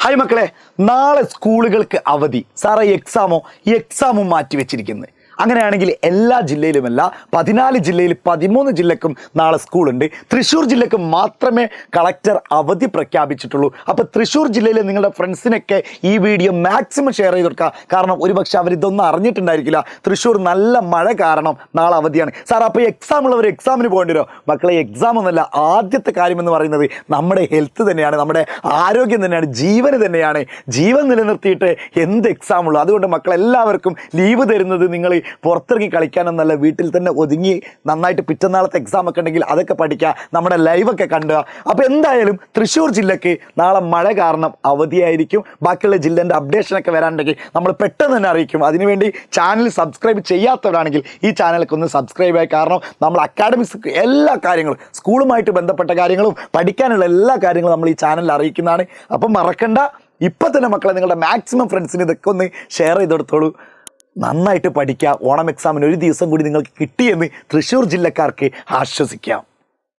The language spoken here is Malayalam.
ഹായ് മക്കളെ, നാളെ സ്കൂളുകൾക്ക് അവധി. സാറേ എക്സാമും മാറ്റി വെച്ചിരിക്കുന്നത്. അങ്ങനെയാണെങ്കിൽ എല്ലാ ജില്ലയിലുമല്ല, 14 ജില്ലയിൽ 13 ജില്ലക്കും നാളെ സ്കൂളുണ്ട്. തൃശ്ശൂർ ജില്ലക്ക് മാത്രമേ കളക്ടർ അവധി പ്രഖ്യാപിച്ചിട്ടുള്ളൂ. അപ്പോൾ തൃശ്ശൂർ ജില്ലയിലെ നിങ്ങളുടെ ഫ്രണ്ട്സിനൊക്കെ ഈ വീഡിയോ മാക്സിമം ഷെയർ ചെയ്ത് കൊടുക്കുക. കാരണം ഒരുപക്ഷെ അവരിതൊന്നും അറിഞ്ഞിട്ടുണ്ടായിരിക്കില്ല. തൃശ്ശൂർ നല്ല മഴ കാരണം നാളെ അവധിയാണ്. സാർ അപ്പോൾ എക്സാം ഉള്ളവർ എക്സാമിന് പോകേണ്ടി വരുമോ? മക്കളെ, എക്സാം ഒന്നല്ല, ആദ്യത്തെ കാര്യമെന്ന് പറയുന്നത് നമ്മുടെ ഹെൽത്ത് തന്നെയാണ്, നമ്മുടെ ആരോഗ്യം തന്നെയാണ്, ജീവന് തന്നെയാണ്. ജീവൻ നിലനിർത്തിയിട്ട് എന്ത് എക്സാം ഉള്ളൂ? അതുകൊണ്ട് മക്കളെല്ലാവർക്കും ലീവ് തരുന്നത് നിങ്ങൾ പുറത്തിറങ്ങി കളിക്കാനൊന്നല്ല, വീട്ടിൽ തന്നെ ഒതുങ്ങി നന്നായിട്ട് പിറ്റന്നാളത്തെ എക്സാം ഒക്കെ ഉണ്ടെങ്കിൽ അതൊക്കെ പഠിക്കുക, നമ്മുടെ ലൈവൊക്കെ കണ്ടുക. അപ്പോൾ എന്തായാലും തൃശ്ശൂർ ജില്ലക്ക് നാളെ മഴ കാരണം അവധിയായിരിക്കും. ബാക്കിയുള്ള ജില്ലേൻ്റെ അപ്ഡേഷനൊക്കെ വരാനുണ്ടെങ്കിൽ നമ്മൾ പെട്ടെന്ന് തന്നെ അറിയിക്കും. അതിനുവേണ്ടി ചാനൽ സബ്സ്ക്രൈബ് ചെയ്യാത്തവരാണെങ്കിൽ ഈ ചാനലൊക്കെ ഒന്ന് സബ്സ്ക്രൈബ് ആയി. കാരണം നമ്മൾ അക്കാഡമിക്സ് എല്ലാ കാര്യങ്ങളും, സ്കൂളുമായിട്ട് ബന്ധപ്പെട്ട കാര്യങ്ങളും പഠിക്കാനുള്ള എല്ലാ കാര്യങ്ങളും നമ്മൾ ഈ ചാനലിൽ അറിയിക്കുന്നതാണ്. അപ്പം മറക്കണ്ട, ഇപ്പം തന്നെ മക്കളെ നിങ്ങളുടെ മാക്സിമം ഫ്രണ്ട്സിന് ഇതൊക്കെ ഒന്ന് ഷെയർ ചെയ്ത് കൊടുത്തോളൂ. നന്നായിട്ട് പഠിക്കുക. ഓണം എക്സാമിന് ഒരു ദിവസം കൂടി നിങ്ങൾക്ക് കിട്ടിയെന്ന് തൃശ്ശൂർ ജില്ലക്കാർക്ക് ആശ്വസിക്കാം.